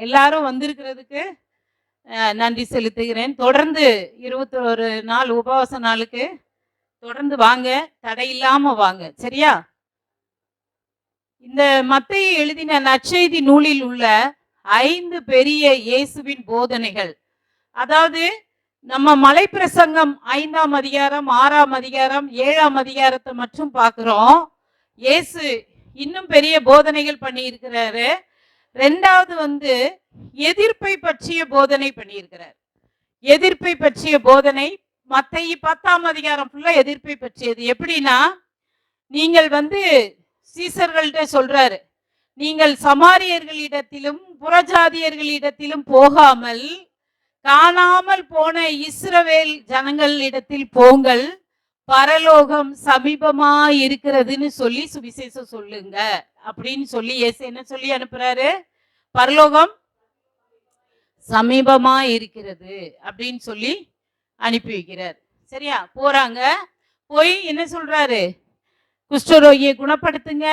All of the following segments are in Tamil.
எல்லாரும் வந்திருக்கிறதுக்கு நன்றி செலுத்துகிறேன். தொடர்ந்து 21 நாள் உபவாச நாளுக்கு தொடர்ந்து வாங்க, தடையில்லாம வாங்க. சரியா? இந்த மத்தேயு எழுதின நற்செய்தி நூலில் உள்ள 5 பெரிய இயேசுவின் போதனைகள், அதாவது நம்ம மலைப்பிரசங்கம் 5ஆம் அதிகாரம், 6ஆம் அதிகாரம், 7ஆம் அதிகாரத்தை மட்டும் பார்க்கிறோம். இயேசு இன்னும் பெரிய போதனைகள் பண்ணியிருக்கிறாரு. 2வது எதிர்ப்பை பற்றிய போதனை பண்ணியிருக்கிறார். எதிர்ப்பை பற்றிய போதனை மத்தேயு 10ஆம் அதிகாரம் ஃபுல்லா எதிர்ப்பை பற்றியது. எப்படின்னா, நீங்கள் சீசர்கள்ட்ட சொல்றாரு, நீங்கள் சமாரியர்களிடத்திலும் புறஜாதியர்களிடத்திலும் போகாமல் காணாமல் போன இஸ்ரவேல் ஜனங்களிடத்தில் போங்கள், பரலோகம் சமீபமா இருக்கிறதுன்னு சொல்லி சுவிசேஷம் சொல்லுங்க அப்படின்னு சொல்லி இயேசு என்ன சொல்லி அனுப்புறாரு? பரலோகம் சமீபமா இருக்கிறது அப்படின்னு சொல்லி அனுப்பி வைக்கிறார். சரியா? போறாங்க. போய் என்ன சொல்றாரு? குஷ்டரோகியை குணப்படுத்துங்க,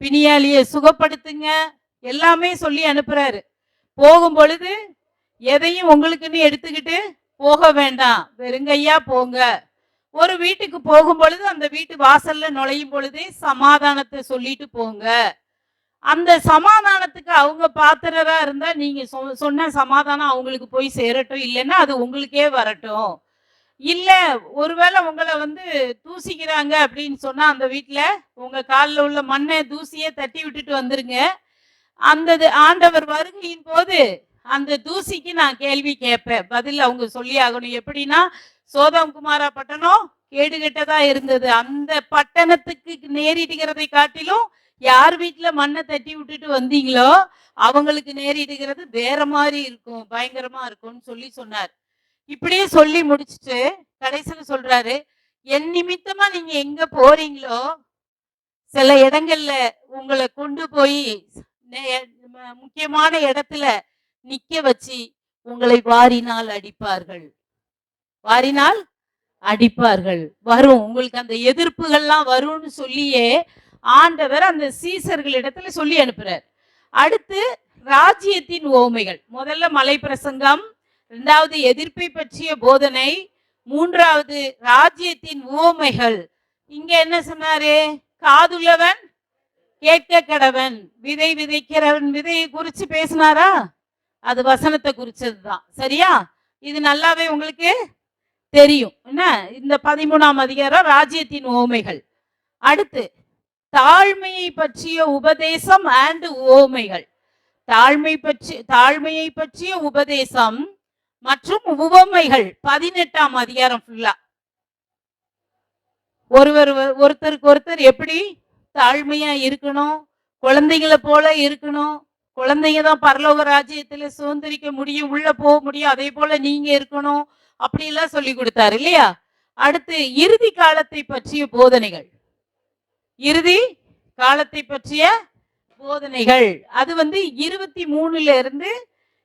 பிணியாளியை சுகப்படுத்துங்க, எல்லாமே சொல்லி அனுப்புறாரு. போகும் பொழுது எதையும் உங்களுக்குன்னு எடுத்துக்கிட்டு போக வேண்டாம், வெறுங்கையா போங்க. ஒரு வீட்டுக்கு போகும் பொழுது அந்த வீட்டு வாசல்ல நுழையும் பொழுதே சமாதானத்தை சொல்லிட்டு போங்க. அந்த சமாதானத்துக்கு அவங்க பாத்திரரா இருந்தா நீங்க சொன்ன சமாதானம் அவங்களுக்கு போய் சேரட்டும், இல்லைன்னா அது உங்களுக்கே வரட்டும். இல்ல ஒருவேளை உங்களை தூசிக்கிறாங்க அப்படின்னு சொன்னா அந்த வீட்டுல உங்க காலில் உள்ள மண்ணை தூசியே தட்டி விட்டுட்டு வந்துருங்க. அந்த ஆண்டவர் வருகையின் போது அந்த தூசிக்கு நான் கேள்வி கேட்பேன், பதில் அவங்க சொல்லி ஆகணும். எப்படின்னா, சோதம் குமாரா பட்டணம் கேடுகெட்டதா இருந்தது. அந்த பட்டணத்துக்கு நேரிடுகிறதை காட்டிலும் யார் வீட்டுல மண்ணை தட்டி விட்டுட்டு வந்தீங்களோ அவங்களுக்கு நேரிடுகிறது வேற மாதிரி இருக்கும், பயங்கரமா இருக்கும்னு சொல்லி சொன்னார். இப்படியே சொல்லி முடிச்சுட்டு கடைசியில சொல்றாரு, என் நிமித்தமா நீங்க எங்க போறீங்களோ சில இடங்கள்ல உங்களை கொண்டு போய் முக்கியமான இடத்துல நிக்க வச்சு உங்களை வாரினால் அடிப்பார்கள், வாரினால் அடிப்பார்கள், வரும் உங்களுக்கு அந்த எதிர்ப்புகள்லாம் வரும்னு சொல்லியே ஆண்டவர் அந்த சீசர்களிடத்துல சொல்லி அனுப்புறார். அடுத்து ராஜ்யத்தின் ஓமைகள். முதல்ல மலை பிரசங்கம், 2வது எதிர்ப்பை பற்றிய போதனை, 3வது ராஜ்யத்தின் ஓமைகள். இங்க என்ன சொன்னாரு? காதுள்ளவன் கேட்க கடவன். விதை விதைக்கிறவன் விதையை குறிச்சு பேசினாரா? அது வசனத்தை குறிச்சதுதான். சரியா? இது நல்லாவே உங்களுக்கு தெரியும். என்ன, இந்த 13ஆம் அதிகாரம் ராஜ்யத்தின் ஓமைகள். அடுத்து தாழ்மையை பற்றிய உபதேசம் அண்ட் ஓமைகள். தாழ்மையை பற்றிய உபதேசம் மற்றும் உவமைகள் 18ஆம் அதிகாரம் ஃபுல்லா. ஒருத்தருக்கு ஒருத்தர் எப்படி தாழ்மையா இருக்கணும், குழந்தைகளை போல இருக்கணும், குழந்தைங்க தான் பரலோக ராஜ்யத்துல சுதந்திரிக்க முடியும், உள்ள போக முடியும், அதே போல நீங்க இருக்கணும், அப்படி எல்லாம் சொல்லி கொடுத்தாரு இல்லையா? அடுத்து இறுதி காலத்தை பற்றிய போதனைகள். இறுதி காலத்தை பற்றிய போதனைகள் அது 23ல இருந்து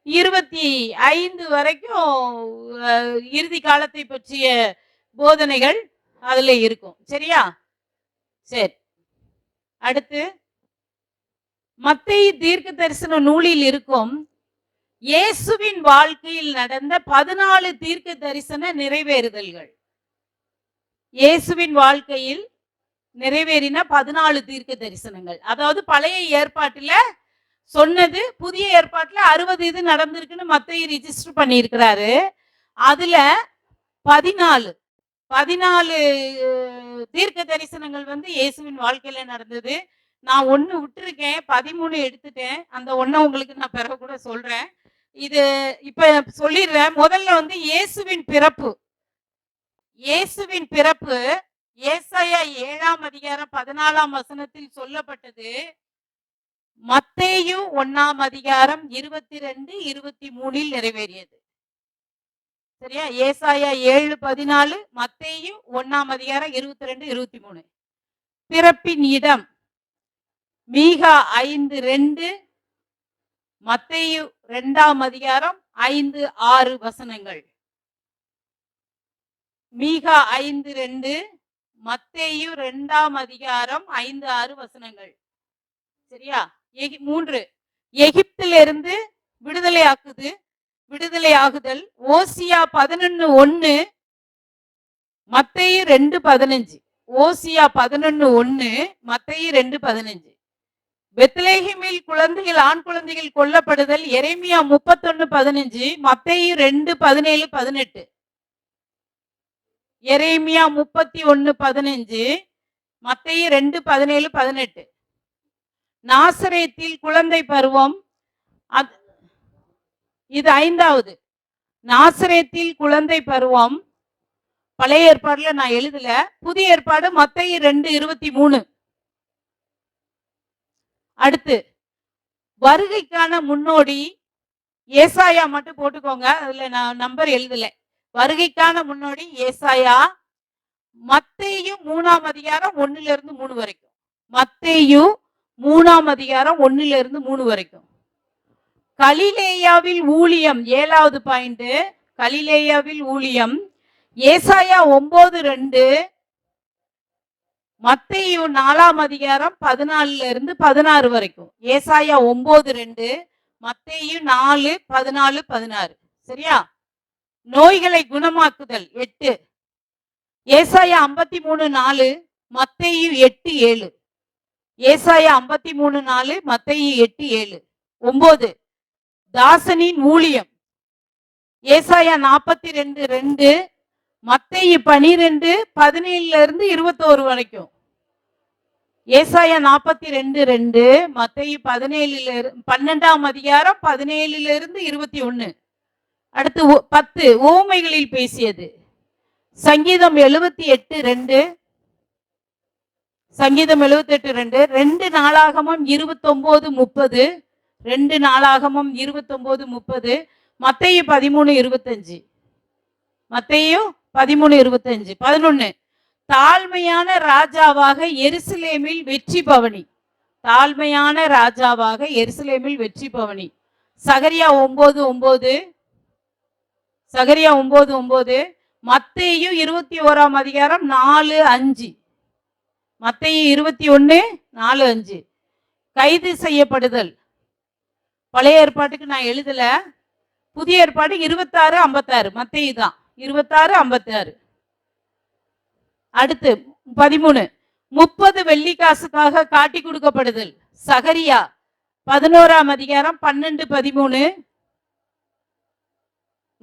25 வரைக்கும் இறுதி காலத்தை பற்றிய போதனைகள் அதுல இருக்கும். சரியா? சரி. அடுத்து மத்தேயு தீர்க்க தரிசன நூலில் இருக்கும் இயேசுவின் வாழ்க்கையில் நடந்த 14 தீர்க்க தரிசன நிறைவேறுதல்கள். இயேசுவின் வாழ்க்கையில் நிறைவேறின 14 தீர்க்க தரிசனங்கள். அதாவது பழைய ஏற்பாட்டுல சொன்னது புதிய ஏற்பாட்டுல 60 இது நடந்திருக்குன்னு மத்தேயு ரிஜிஸ்டர் பண்ணியிருக்கிறாரு. அதுல 14 தீர்க்க தரிசனங்கள் இயேசுவின் வாழ்க்கையில நடந்தது. நான் 1 விட்டுருக்கேன், 13 எடுத்துட்டேன். அந்த 1 உங்களுக்கு நான் பிறகு கூட சொல்றேன். இது இப்ப சொல்லிடுறேன். முதல்ல இயேசுவின் பிறப்பு. இயேசுவின் பிறப்பு ஏசாயா 7ஆம் அதிகாரம் 14ஆம் வசனத்தில் சொல்லப்பட்டது. மத்தேயு 1ஆம் அதிகாரம் 22, 23 நிறைவேறியது. சரியா? ஏசாயா 7:14, மத்தேயு 1ஆம் அதிகாரம் 22, 23. பிறப்பின் இடம் மீகா 5:2, மத்தேயு 2ஆம் அதிகாரம் 5, 6 வசனங்கள். மீகா 5:2, மத்தேயு 2ஆம் அதிகாரம் 5, 6 வசனங்கள். சரியா? 3 எகிப்திலிருந்து விடுதலை ஆகுதல். ஓசியா 11:1, மத்தேயு 2:15. ஓசியா 11:1, மத்தேயு 2:15. பெத்லெகேமில் குழந்தைகள், ஆண் குழந்தைகள் கொல்லப்படுதல். எரேமியா 31:15, மத்தேயு 2:17-18. எரேமியா 31:15, மத்தேயு 2:17-18. நாசரேத்தில் குழந்தை பருவம். இது 5வது. நாசரேத்தில் குழந்தை பருவம் பழைய ஏற்பாடுல நான் எழுதல. புதிய ஏற்பாடு மத்தேயு 2:23. அடுத்து வருகைக்கான முன்னோடி ஏசாயா மட்டும் போட்டுக்கோங்க, அதுல நான் நம்பர் எழுதல. வருகைக்கான முன்னோடி ஏசாயா. மத்தேயு 3ஆம் அதிகாரம் 1-3 வரைக்கும். மத்தேயு 3ஆம் அதிகாரம் 1-3 வரைக்கும். கலிலேயாவில் ஊழியம் 7வது பாயிண்ட். கலிலேயாவில் ஊழியம் ஏசாயா 9:2, மத்தேயு 4ஆம் அதிகாரம் 14-16 வரைக்கும். ஏசாயா 9:2, மத்தேயு 4:14-16. சரியா? நோய்களை குணமாக்குதல் 8. ஏசாயா 53:4, மத்தேயு 8:7. ஏசாயா 53:4, மத்தேயு 8:7. 9 தாசனின் ஊழியம் ஏசாயா 42:2, மத்தேயு 12:17-21 வரைக்கும். ஏசாயா 42:2, மத்தேயு 12ஆம் அதிகாரம் 17-21. அடுத்து 10 உவமைகளில் பேசியது. சங்கீதம் 78:2, சங்கீதம் 78:2. 2 நாளாகமம் 29:30, 2 நாளாகமம் 29:30. மத்தேயு 13:25, மத்தேயு 13:25. 11 தாழ்மையான ராஜாவாக எருசலேமில் வெற்றி பவனி. தாழ்மையான ராஜாவாக எருசலேமில் வெற்றி பவனி. சகரியா 9:9, சகரியா 9:9. மத்தேயு 21ஆம் அதிகாரம் 4:5, மத்தேயு 21:4-5. கைது செய்யப்படுதல் பழைய ஏற்பாட்டுக்கு நான் எழுதல. புதிய ஏற்பாடு 26:56. மத்தேயு தான் 26:56. அடுத்து 13 30 வெள்ளிக்காசுக்காக காட்டி கொடுக்கப்படுதல். சகரியா 11ஆம் அதிகாரம் 12-13.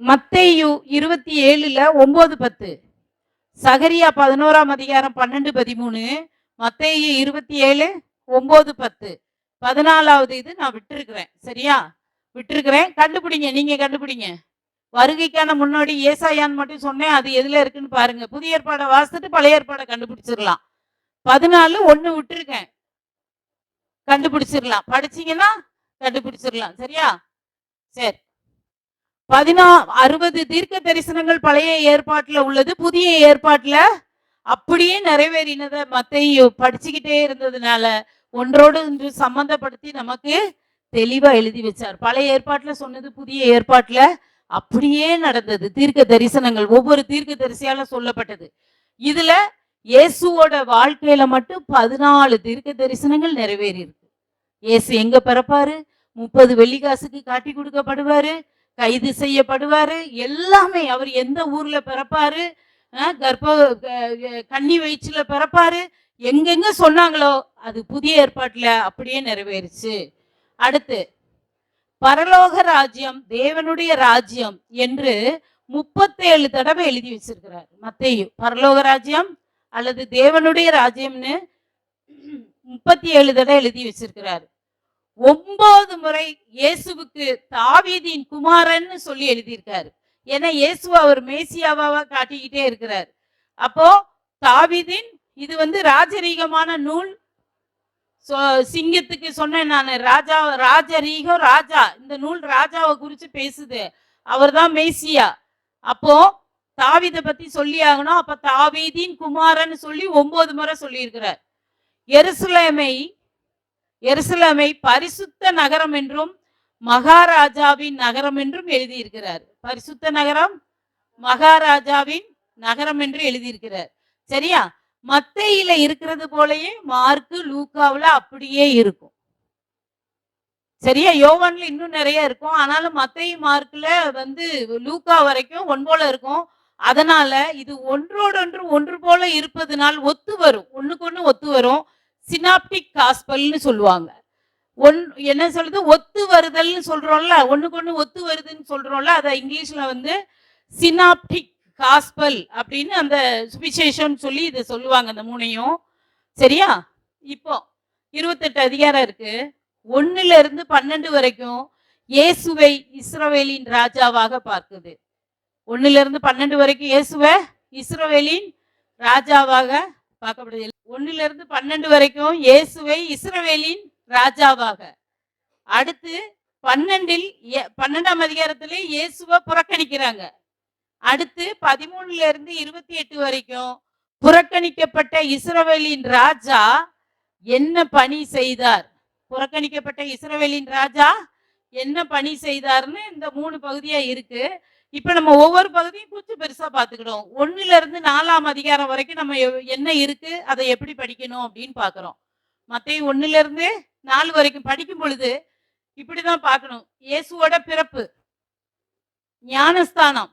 மத்தேயு 27:9-10. சகரியா 11ஆம் அதிகாரம் 12-13. மத்தேயு 27:9-10. 14வது இது நான் விட்டுருக்கிறேன். சரியா? விட்டுருக்கிறேன். கண்டுபிடிங்க, நீங்க கண்டுபிடிங்க. வருகைக்கான முன்னோடி ஏசாயான்னு மட்டும் சொன்னேன், அது எதுல இருக்குன்னு பாருங்க. புதிய ஏற்பாடை வாசித்துட்டு பழைய ஏற்பாடை கண்டுபிடிச்சிடலாம். 14:1 விட்டுருக்கேன், கண்டுபிடிச்சிடலாம். படிச்சீங்கன்னா கண்டுபிடிச்சிடலாம். சரியா? சரி. 60 தீர்க்க தரிசனங்கள் பழைய ஏற்பாட்டுல உள்ளது. புதிய ஏற்பாட்டுல அப்படியே நிறைவேறினதை மத்தேயு படிச்சுக்கிட்டே இருந்ததுனால ஒன்றோடு ஒன்று சம்பந்தப்படுத்தி நமக்கு தெளிவா எழுதி வச்சார். பழைய ஏற்பாட்டுல சொன்னது புதிய ஏற்பாட்டுல அப்படியே நடந்தது. தீர்க்க தரிசனங்கள் ஒவ்வொரு தீர்க்க தரிசியால சொல்லப்பட்டது. இதுல இயேசுவோட வாழ்க்கையில மட்டும் 14 தீர்க்க தரிசனங்கள் நிறைவேறி இருக்கு. இயேசு எங்க பிறப்பாரு, 30 வெள்ளிக்காசுக்கு காட்டி கொடுக்கப்படுவாரு, கைது செய்யப்படுவாரு, எல்லாமே. அவர் எந்த ஊர்ல பிறப்பாரு, கன்னி வயிற்றுல பிறப்பாரு, எங்கெங்க சொன்னாங்களோ அது புதிய ஏற்பாட்டுல அப்படியே நிறைவேறுச்சு. அடுத்து பரலோக ராஜ்யம், தேவனுடைய ராஜ்யம் என்று 37 தடவை எழுதி வச்சிருக்கிறார் மத்தேயு. பரலோக ராஜ்யம் அல்லது தேவனுடைய ராஜ்யம்னு 37 தடவை எழுதி வச்சிருக்கிறார். 9 முறை இயேசுவுக்கு தாவீதின் குமாரன் சொல்லி எழுதியிருக்காரு. ஏன்னா இயேசு அவர் மேசியாவா காட்டிக்கிட்டே இருக்கிறார். அப்போ தாவீதின் இது ராஜரீகமான நூல். சிங்கத்துக்கு சொன்னேன் நான், ராஜா ராஜரீகம், ராஜா. இந்த நூல் ராஜாவை குறிச்சு பேசுது. அவர் தான் மேசியா. அப்போ தாவீதை பத்தி சொல்லி ஆகணும். அப்ப தாவீதின் குமாரன் சொல்லி 9 முறை சொல்லி இருக்கிறார். எருசலேமை பரிசுத்த நகரம் என்றும் மகாராஜாவின் நகரம் என்றும் எழுதியிருக்கிறார். பரிசுத்த நகரம், மகாராஜாவின் நகரம் என்று எழுதியிருக்கிறார். சரியா? மத்தேயில இருக்கிறது போலயே மார்க்கு, லூக்காவுல அப்படியே இருக்கும். சரியா? யோவான்ல இன்னும் நிறைய இருக்கும். ஆனாலும் மத்தேயு, மார்க்ல வந்து லூக்கா வரைக்கும் ஒன் போல இருக்கும். அதனால இது ஒன்றோடொன்று ஒன்று போல இருப்பதனால் ஒத்து வரும். ஒண்ணுக்கொண்ணு ஒத்து வரும். சினாப்டிக் காஸ்பல்னு சொல்லுவாங்க. ஒன் என்ன சொல்றது? ஒத்து வருதல்னு சொல்றோம்ல. ஒண்ணுக்கொண்ணு ஒத்து வருதுன்னு சொல்றோம்ல. அத இங்கிலீஷ்ல வந்து சினாப்டிக் காஸ்பல் அப்படின்னு அந்த சுவிசேஷம்னு சொல்லி இத சொல்லுவாங்க இந்த மூணையும். சரியா? இப்போ 28 அதிகாரம் இருக்கு. 1ல இருந்து 12 வரைக்கும் இயேசுவை இஸ்ரவேலின் ராஜாவாக பார்க்குது. 1ல இருந்து 12 வரைக்கும் இயேசுவை இஸ்ரவேலின் ராஜாவாக பார்க்கப்படுது. 1ல இருந்து 12 வரைக்கும் இயேசுவை இஸ்ரவேலின் ராஜாவாக. அடுத்து 12ஆம் அதிகாரத்திலே இயேசுவை புறக்கணிக்கிறாங்க. அடுத்து 13ல இருந்து 28 வரைக்கும் புறக்கணிக்கப்பட்ட இஸ்ரவேலின் ராஜா என்ன பணி செய்தார்? புறக்கணிக்கப்பட்ட இஸ்ரவேலின் ராஜா என்ன பணி செய்தார்னு இந்த 3 பகுதியா இருக்கு. இப்ப நம்ம ஒவ்வொரு பகுதியும் கொஞ்சம் பெருசா பார்த்துக்கிட்டோம். 1ல இருந்து 4ஆம் அதிகாரம் வரைக்கும் நம்ம என்ன இருக்கு, அதை எப்படி படிக்கணும் அப்படின்னு பார்க்கிறோம். மத்தேயு 1ல இருந்து 4 வரைக்கும் படிக்கும் பொழுது இப்படிதான் பார்க்கணும். இயேசுவோட பிறப்பு, ஞானஸ்தானம்,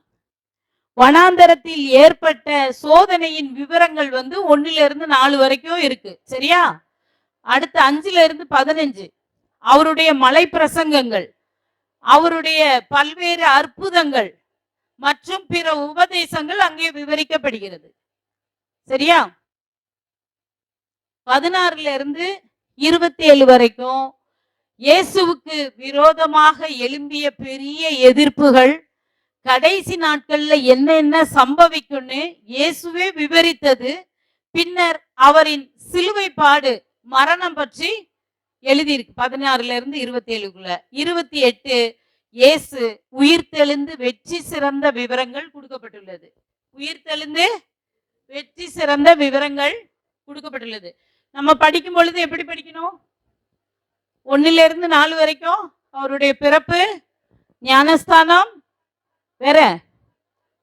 வனாந்தரத்தில் ஏற்பட்ட சோதனையின் விவரங்கள் வந்து 1ல இருந்து 4 வரைக்கும் இருக்கு. சரியா? அடுத்து 5ல இருந்து 15 அவருடைய மலை பிரசங்கங்கள், அவருடைய பல்வேறு அற்புதங்கள் மற்றும் பிற உபதேசங்கள் அங்கே விவரிக்கப்படுகிறது. சரியா? 16ல இருந்து 27 வரைக்கும் இயேசுவுக்கு விரோதமாக எழும்பிய பெரிய எதிர்ப்புகள், கடைசி நாட்கள்ல என்ன சம்பவிக்கும்னு இயேசுவே விவரித்தது, பின்னர் அவரின் சிலுவை பாடு, மரணம் பற்றி எழுதியிருக்கு. 16ல இருந்து 27க்குள்ள. 28 இயேசு உயிர்த்தெழுந்து வெற்றி சிறந்த விவரங்கள் கொடுக்கப்பட்டுள்ளது. உயிர்த்தெழுந்து வெற்றி சிறந்த விவரங்கள் கொடுக்கப்பட்டுள்ளது. நம்ம படிக்கும் பொழுது எப்படி படிக்கணும்? 1ல இருந்து 4 வரைக்கும் அவருடைய பிறப்பு, ஞானஸ்தானம், வேற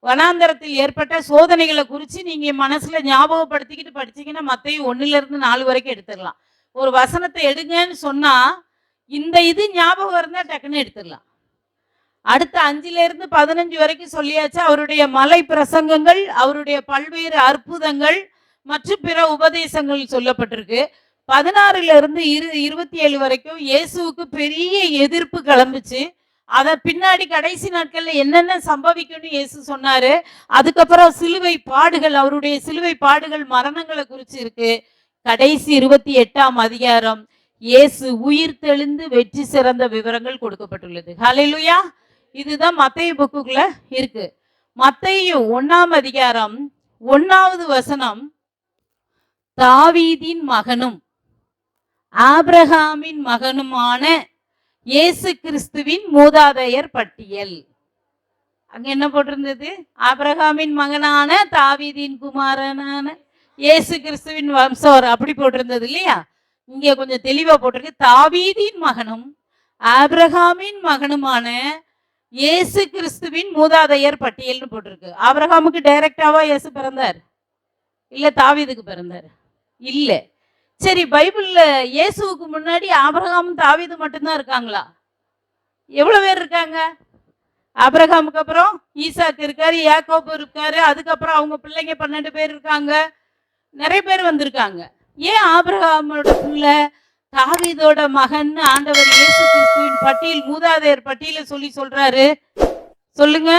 வனாந்தரத்தில் ஏற்பட்ட சோதனைகளை குறித்து நீங்க மனசுல ஞாபகப்படுத்திக்கிட்டு படிச்சீங்கன்னா மத்தேயு 1ல இருந்து 4 வரைக்கும் எடுத்துடலாம். ஒரு வசனத்தை எடுங்கன்னு சொன்னா இந்த இது ஞாபகம் இருந்தா டக்குன்னு எடுத்துடலாம். அடுத்த 5ல இருந்து 15 வரைக்கும் சொல்லியாச்சு. அவருடைய மலை பிரசங்கங்கள், அவருடைய பல்வேறு அற்புதங்கள் மற்றும் பிற உபதேசங்கள் சொல்லப்பட்டிருக்கு. 16ல இருந்து 27 வரைக்கும் இயேசுவுக்கு பெரிய எதிர்ப்பு கிளம்புச்சு. அத பின்னாடி கடைசி நாட்கள்ல என்னென்ன சம்பவிக்கும்னு இயேசு சொன்னாரு. அதுக்கப்புறம் சிலுவை பாடுகள், அவருடைய சிலுவை பாடுகள், மரணங்களை குறிச்சு இருக்கு. கடைசி 28ஆம் அதிகாரம் இயேசு உயிர் தெளிந்து வெற்றி சிறந்த விவரங்கள் கொடுக்கப்பட்டுள்ளது. ஹல்லேலூயா. இதுதான் மத்தேயு புக்குக்குள்ள இருக்கு. மத்தேயு 1ஆம் அதிகாரம் 1வது வசனம், தாவீதின் மகனும் ஆபிரகாமின் மகனுமான இயேசு கிறிஸ்துவின் மூதாதையர் பட்டியல். அங்க என்ன போட்டிருந்தது? ஆபிரகாமின் மகனான தாவீதின் குமாரனான இயேசு கிறிஸ்துவின் வம்சவர் அப்படி போட்டிருந்தது இல்லையா? இங்க கொஞ்சம் தெளிவா போட்டிருக்கு. தாவீதின் மகனும் ஆபிரகாமின் மகனுமான இயேசு கிறிஸ்துவின் மூதாதையர் பட்டியல்னு போட்டிருக்கு. ஆபிரகாமுக்கு டைரக்டாவா இயேசு பிறந்தார்? இல்ல தாவீதுக்கு பிறந்தார்? இல்ல. சரி, பைபிள்ல இயேசுவுக்கு முன்னாடி ஆபிரகாமும் தாவீது மட்டும்தான் இருக்காங்களா? எவ்வளவு பேர் இருக்காங்க? ஆபிரகாமுக்கு அப்புறம் ஈசாக்கு இருக்காரு, யாக்கோபு இருக்காரு, அதுக்கப்புறம் அவங்க பிள்ளைங்க 12 பேர் இருக்காங்க, நிறைய பேர் வந்திருக்காங்க. ஏன் ஆபிரகாமோட பிள்ளை தாவீதோட மகன் ஆண்டவர் இயேசு கிறிஸ்துவின் பட்டியல், மூதாதையர் பட்டியல சொல்றாரு? சொல்லுங்க.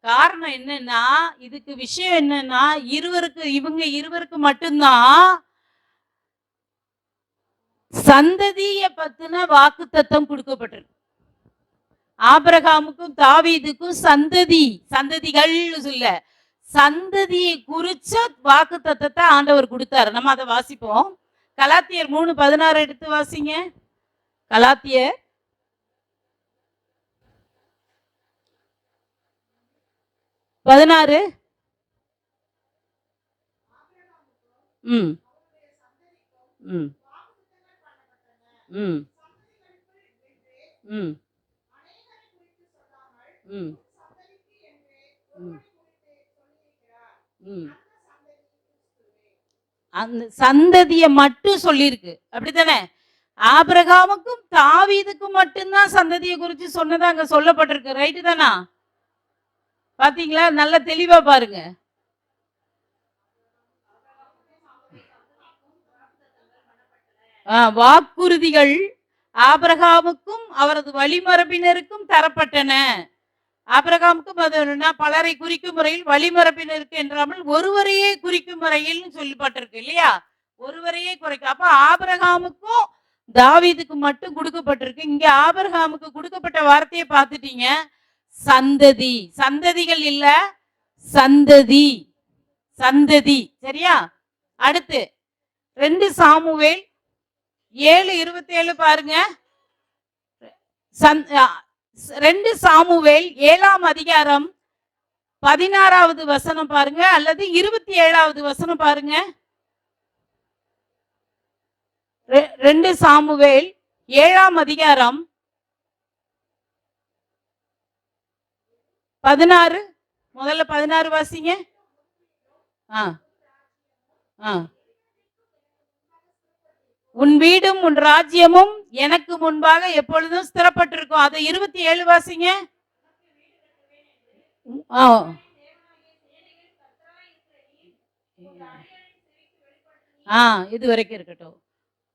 காரணம் என்னன்னா, இதுக்கு விஷயம் என்னன்னா, இவங்க இருவருக்கு மட்டும்தான் சந்ததியை பத்தின வாக்கு தத்தம் கொடுக்கப்பட்டிருக்கு. ஆபிரகாமுக்கும் தாவீதுக்கும் சந்ததிகள் சொல்ல, சந்ததியை குறிச்ச வாக்கு தத்தத்தை ஆண்டவர் கொடுத்தாரு. நம்ம அதை வாசிப்போம். கலாத்தியர் 3:16 எடுத்து வாசிங்க. கலாத்தியர் 16. ம் ம் ம் ம் ம் ம் அந்த சந்ததியை மட்டும் சொல்லியிருக்கு. அப்படித்தானே? ஆபிரகாமுக்கும் தாவீதுக்கும் மட்டும்தான் சந்ததியை குறித்து சொன்னதா அங்க சொல்லப்பட்டிருக்கு. ரைட்டு தானா? பாத்தீங்களா? நல்ல தெளிவா பாருங்க. வாக்குறுதிகள் ஆபிரகாமுக்கும் அவரது வழிமரபினருக்கும் தரப்பட்டன. ஆபிரகாமுக்கும் அது பலரை குறிக்கும் முறையில் வழிமரபினருக்கு என்றாமல் ஒருவரையே குறிக்கும் முறையில் சொல்லப்பட்டிருக்கு இல்லையா? ஒருவரையே குறைக்கும். அப்ப ஆபிரகாமுக்கும் தாவீதுக்கு மட்டும் கொடுக்கப்பட்டிருக்கு. இங்க ஆபிரகாமுக்கு கொடுக்கப்பட்ட வார்த்தையை பார்த்துட்டீங்க, சந்ததி. சந்ததிகள் இல்ல, சந்ததி. சந்ததி. சரியா? அடுத்து 2 சாமுவேல் 7:27 பாருங்க. 2 சாமுவேல் 7ஆம் அதிகாரம் 16வது வசனம் பாருங்க, அல்லது 27வது வசனம் பாருங்க. 2 சாமுவேல் 7ஆம் அதிகாரம் 16. முதல்ல 16 வாசிங்க. உன் வீடும் உன் ராஜ்யமும் எனக்கு முன்பாக எப்பொழுதும் ஸ்திரப்பட்டிருக்கும். அதை 27 வாசிங்க. இது வரைக்கும் இருக்கட்டும்.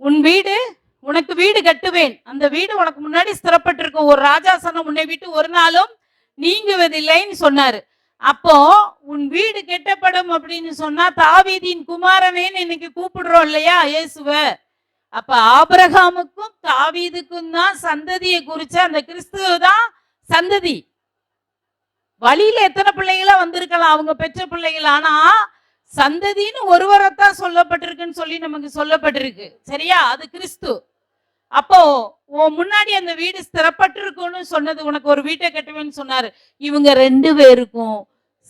உன் வீடு, உனக்கு வீடு கட்டுவேன், அந்த வீடு உனக்கு முன்னாடி ஸ்திரப்பட்டிருக்கும், ஒரு ராஜாசனம் உன்னை விட்டு ஒரு நாளும் நீங்குவதில்லைன்னு சொன்னாரு. அப்போ உன் வீடு கெட்டப்படும் அப்படின்னு சொன்னா தாவீதின் குமாரனேன்னு இன்னைக்கு கூப்பிடுறோம் இல்லையா இயேசுவ. அப்ப ஆபிரகாமுக்கும் தாவீதுக்கும் தான் சந்ததியை குறிச்ச அந்த கிறிஸ்துவ தான் சந்ததி. வழியில எத்தனை பிள்ளைகளா வந்திருக்கலாம் அவங்க பெற்ற பிள்ளைகள், ஆனா சந்ததின்னு ஒருவரைத்தான் சொல்லப்பட்டிருக்குன்னு சொல்லி நமக்கு சொல்லப்பட்டிருக்கு. சரியா? அது கிறிஸ்து. அப்போ உன் முன்னாடி அந்த வீடு ஸ்திரப்பட்டிருக்கும்னு சொன்னது, உனக்கு ஒரு வீட்டை கட்டுவேன்னு சொன்னாரு. இவங்க 2 பேருக்கும்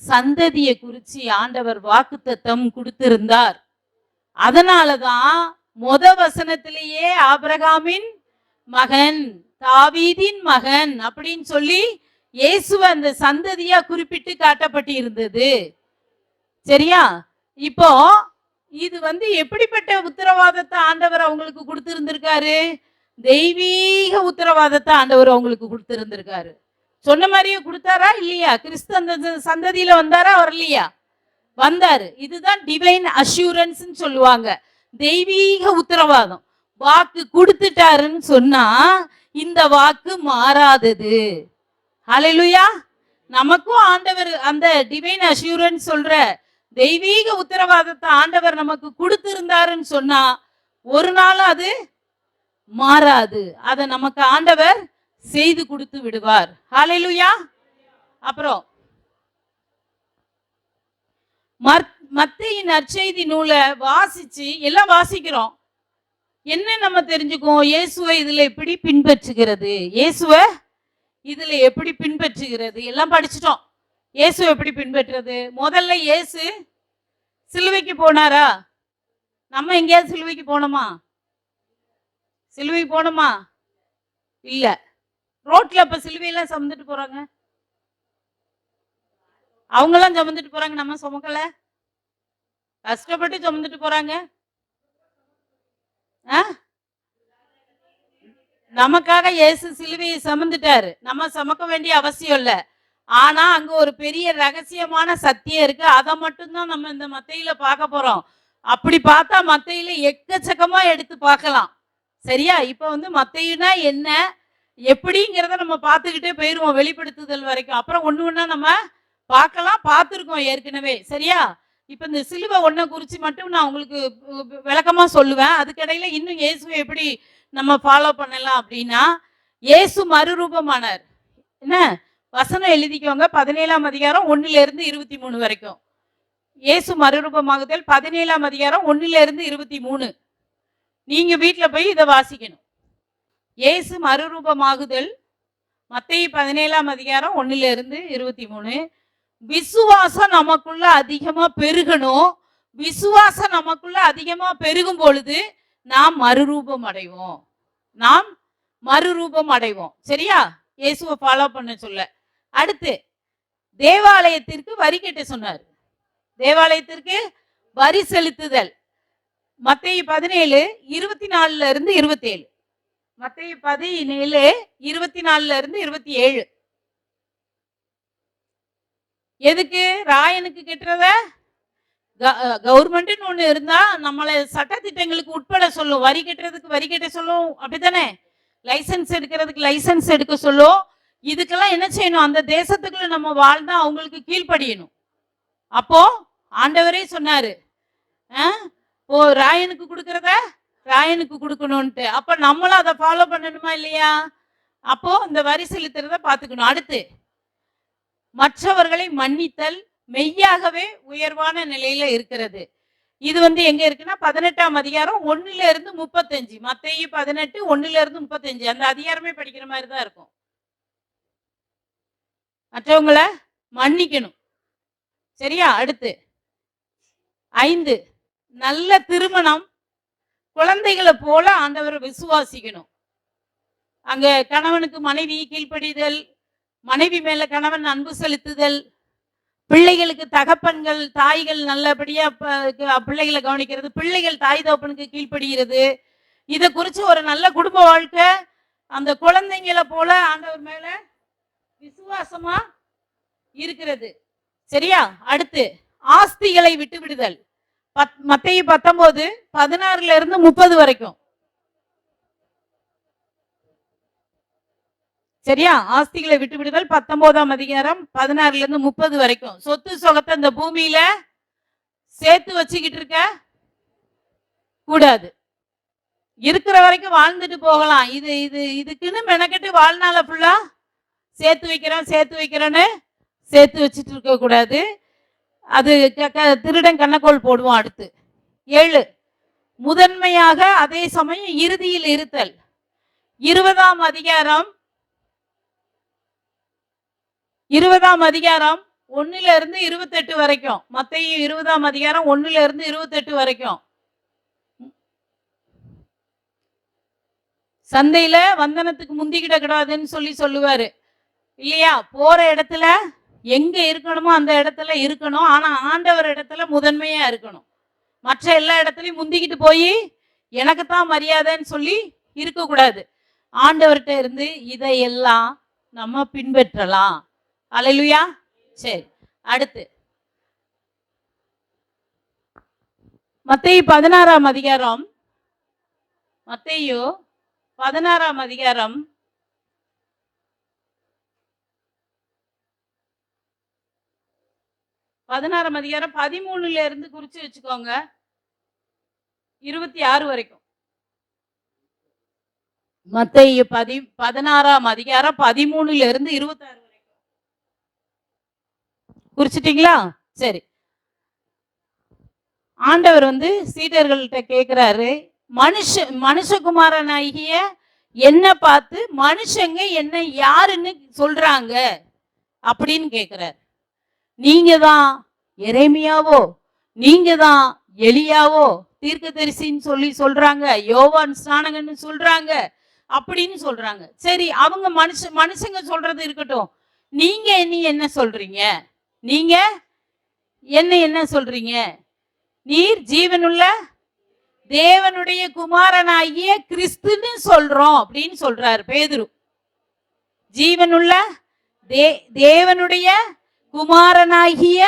சந்ததியை குறிச்சு ஆண்டவர் வாக்குத்தத்தம் கொடுத்திருந்தார். அதனாலதான் வசனத்திலேயே ஆபிரகாமின் மகன், தாவீதின் மகன் அப்படின்னு சொல்லி இயேசுவ அந்த சந்ததியா குறிப்பிட்டு காட்டப்பட்டு இருந்தது. சரியா? இப்போ இது எப்படிப்பட்ட உத்தரவாதத்தை ஆண்டவர் அவங்களுக்கு கொடுத்திருந்திருக்காரு? தெய்வீக உத்தரவாதத்தை ஆண்டவர் அவங்களுக்கு கொடுத்திருந்திருக்காரு. சொன்ன மாதிரியே கொடுத்தாரா இல்லையா? கிறிஸ்து அந்த சந்ததியில வந்தாரா வரலையா? வந்தாரு. இதுதான் டிவைன் அஷூரன்ஸ் சொல்லுவாங்க, தெய்வீக உத்தரவாதம். வாக்கு கொடுத்துட்டாருன்னு சொன்னா இந்த வாக்கு மாறாதது. ஹல்லேலூயா. நமக்கும் ஆண்டவர் அந்த டிவைன் அஷூரன்ஸ் சொல்ற தெய்வீக உத்தரவாதத்தை ஆண்டவர் நமக்கு கொடுத்திருந்தாருன்னு சொன்னா ஒரு நாள் அது மாறாது. அதை நமக்கு ஆண்டவர் செய்து கொடுத்து விடுவார். ஹல்லேலூயா. அப்புறம் மத்தேயு நற்செய்தி நூலை வாசிச்சு எல்லாம் வாசிக்கிறோம். என்ன நம்ம தெரிஞ்சுக்குவோம்? இயேசுவை இதுல எப்படி பின்பற்றுகிறது, இயேசுவை இதுல எப்படி பின்பற்றுகிறது எல்லாம் படிச்சுட்டோம். இயேசு எப்படி பின்பற்றுறது? முதல்ல இயேசு சிலுவைக்கு போனாரா? நம்ம எங்கேயாவது சிலுவைக்கு போனோமா? சிலுவைக்கு போனோமா? இல்ல. ரோட்ல அப்ப சிலுவையெல்லாம் சுமந்துட்டு போறாங்க, அவங்கெல்லாம் சுமந்துட்டு போறாங்க, நம்ம சுமக்கல, கஷ்டப்பட்டு சுமந்துட்டு போறாங்க. நமக்காக இயேசு சிலுவையை சுமந்துட்டாரு, நம்ம சுமக்க வேண்டிய அவசியம் இல்லை. ஆனா அங்க ஒரு பெரிய ரகசியமான சத்தியம் இருக்கு, அதை மட்டும்தான் நம்ம இந்த மத்தையில பார்க்க போறோம். அப்படி பார்த்தா மத்தையில எக்கச்சக்கமா எடுத்து பார்க்கலாம். சரியா? இப்ப மத்தையுனா என்ன எப்படிங்கிறத நம்ம பார்த்துக்கிட்டே போயிருவோம் வெளிப்படுத்துதல் வரைக்கும். அப்புறம் ஒண்ணு ஒண்ணா நம்ம பார்க்கலாம், பார்த்துருக்கோம் ஏற்கனவே. சரியா? இப்ப இந்த சிலுவை ஒன்றை குறித்து மட்டும் நான் உங்களுக்கு விளக்கமா சொல்லுவேன். அதுக்கிடையில இன்னும் இயேசுவை எப்படி நம்ம ஃபாலோ பண்ணலாம் அப்படின்னா, இயேசு மறுரூபமானார். என்ன வசனம் எழுதிக்கோங்க, 17ஆம் அதிகாரம் 1லிருந்து 23 வரைக்கும். இயேசு மறுரூபமாகுதல் 17ஆம் அதிகாரம் 1லிருந்து 23. நீங்க வீட்டுல போய் இதை வாசிக்கணும். இயேசு மறுரூபமாகுதல் மத்தேயு 17ஆம் அதிகாரம் 1லிருந்து 23. விசுவாசம் நமக்குள்ள அதிகமா பெருகணும். விசுவாசம் நமக்குள்ள அதிகமா பெருகும் பொழுது நாம் மறுரூபம் அடைவோம், நாம் மறுரூபம் அடைவோம். சரியா? இயேசுவை ஃபாலோ பண்ண சொல்ல. அடுத்து தேவாலயத்திற்கு வரி கட்ட சொன்னார். தேவாலயத்திற்கு வரி செலுத்துதல் மத்தேயு 17:24 இருந்து 27. மத்தேயு 17:24-27. எதுக்கு? ராயனுக்கு கெட்டுறத கவர்மெண்ட்னு ஒண்ணு இருந்தா நம்மளை சட்டத்திட்டங்களுக்கு உட்பட சொல்லும். வரி கட்டுறதுக்கு வரி கட்ட சொல்லும், அப்படித்தானே? லைசன்ஸ் எடுக்கிறதுக்கு லைசன்ஸ் எடுக்க சொல்லும். இதுக்கெல்லாம் என்ன செய்யணும்? அந்த தேசத்துக்குள்ள நம்ம வாழ்ந்தா அவங்களுக்கு கீழ்ப்படியணும். அப்போ ஆண்டவரே சொன்னாரு, ராயனுக்கு கொடுக்கறத ராயனுக்கு கொடுக்கணும்ட்டு. அப்ப நம்மளும் அதை ஃபாலோ பண்ணணுமா இல்லையா? அப்போ இந்த வரி செலுத்துறத பார்த்துக்கணும். அடுத்து, மற்றவர்களை மன்னித்தல் மெய்யாகவே உயர்வான நிலையில இருக்கிறது. இது எங்க இருக்குன்னா 18ஆம் அதிகாரம் 1-35. மத்தேயு 18 1-35. அந்த அதிகாரமே படிக்கிற மாதிரி தான் இருக்கும். மற்றவங்களை மன்னிக்கணும், சரியா? அடுத்து 5, நல்ல திருமணம், குழந்தைகளை போல ஆண்டவரை விசுவாசிக்கணும். அங்க கணவனுக்கு மனைவி கீழ்ப்படிதல், மனைவி மேல கணவன் அன்பு செலுத்துதல், பிள்ளைகளுக்கு தகப்பன்கள் தாய்கள் நல்லபடியா பிள்ளைகளை கவனிக்கிறது, பிள்ளைகள் தாய் தகப்பனுக்கு கீழ்ப்படுகிறது. இதை குறித்து ஒரு நல்ல குடும்ப வாழ்க்கை, அந்த குழந்தைங்களை போல ஆண்டவர் மேல விசுவாசமா இருக்கிறது, சரியா? அடுத்து, ஆஸ்திகளை விட்டு விடுதல். மத்தேயு 19:16-30 வரைக்கும், சரியா? ஆஸ்திகளை விட்டு விடுதல் 19ஆம் அதிகாரம் 16-30 வரைக்கும். சொத்து சொகத்தை இந்த பூமியில சேர்த்து வச்சுக்கிட்டு இருக்க கூடாது. இருக்கிற வரைக்கும் வாழ்ந்துட்டு போகலாம். இதுக்குன்னு மெனக்கெட்டு வாழ்நாள ஃபுல்லா சேர்த்து வைக்கிறேன்னு சேர்த்து வச்சுட்டு இருக்க கூடாது. அது திருடன் கண்ணக்கோள் போடுவோம். அடுத்து 7, முதன்மையாக அதே சமயம் இறுதியில் இருத்தல். 20ஆம் அதிகாரம் 1-28 வரைக்கும். மத்தேயு 20ஆம் அதிகாரம் 1-28 வரைக்கும். சந்தையில வந்தனத்துக்கு முந்திக்கிட கூடாதுன்னு சொல்லுவாரு இல்லையா? போற இடத்துல எங்க இருக்கணுமோ அந்த இடத்துல இருக்கணும். ஆனா ஆண்டவர் இடத்துல முதன்மையா இருக்கணும். மற்ற எல்லா இடத்துலயும் முந்திக்கிட்டு போய் எனக்குத்தான் மரியாதைன்னு சொல்லி இருக்கக்கூடாது. ஆண்டவர்கிட்ட இருந்து இதையெல்லாம் நம்ம பின்பற்றலாம். அல்லேலூயா. சரி, அடுத்து மத்தேயு 16ஆம் அதிகாரம். மத்தேயு 16ஆம் அதிகாரம் 13 குறிச்சு வச்சுக்கோங்க, 26 வரைக்கும். மத்தேயு 16ஆம் அதிகாரம் 13-26 வரைக்கும் குறிச்சிட்டீங்களா? சரி. ஆண்டவர் சீடர்கள்ட்ட கேட்கிறாரு, மனுஷகுமாரனாகிய என்ன பார்த்து மனுஷங்க என்ன யாருன்னு சொல்றாங்க அப்படின்னு கேட்கிறார். நீங்க தான் எரேமியாவோ, நீங்க தான் எலியாவோ, தீர்க்கதரிசின்னு சொல்றாங்க, யோவான் ஸ்நானகன்னு சொல்றாங்க அப்படின்னு சொல்றாங்க. சரி, அவங்க மனுஷங்க சொல்றது இருக்கட்டும், நீங்க என்ன சொல்றீங்க? நீங்க என்ன சொல்றீங்க? நீர் ஜீவனுள்ள தேவனுடைய குமாரனாகிய கிறிஸ்துன்னு சொல்றோம் அப்படின்னு சொல்றாரு பேதுரு. ஜீவனுள்ள தேவனுடைய குமாரனாகிய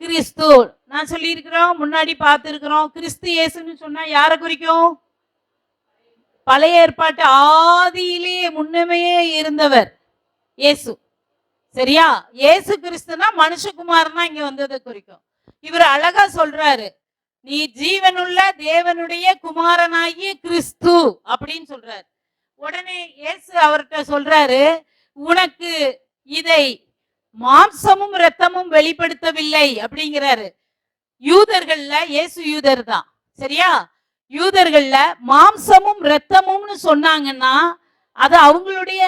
கிறிஸ்து நான் சொல்லியிருக்கிறோம், முன்னாடி பார்த்திருக்கிறோம். கிறிஸ்து இயேசுன்னு சொன்னா யாரை குறிக்கும்? பழைய ஏற்பாட்டு ஆதியிலேயே முன்னமையே இருந்தவர் இயேசு, சரியா? இயேசு கிறிஸ்துனா மனுஷகுமாரனா இங்க வந்ததை குறிக்கும். இவர் அழகா சொல்றாரு, நீ ஜீவனுள்ள தேவனுடைய குமாரனாகிய கிறிஸ்து அப்படின்னு சொல்றாரு. உடனே இயேசு அவர்கிட்ட சொல்றாரு, உனக்கு இதை மாம்சமும் இரத்தமும் வெளிப்படுத்தவில்லை அப்படிங்கிறாரு. யூதர்கள்ல இயேசு யூதர் தான், சரியா? யூதர்கள்ல மாம்சமும் இரத்தமும்னு சொன்னாங்கன்னா அது அவங்களுடைய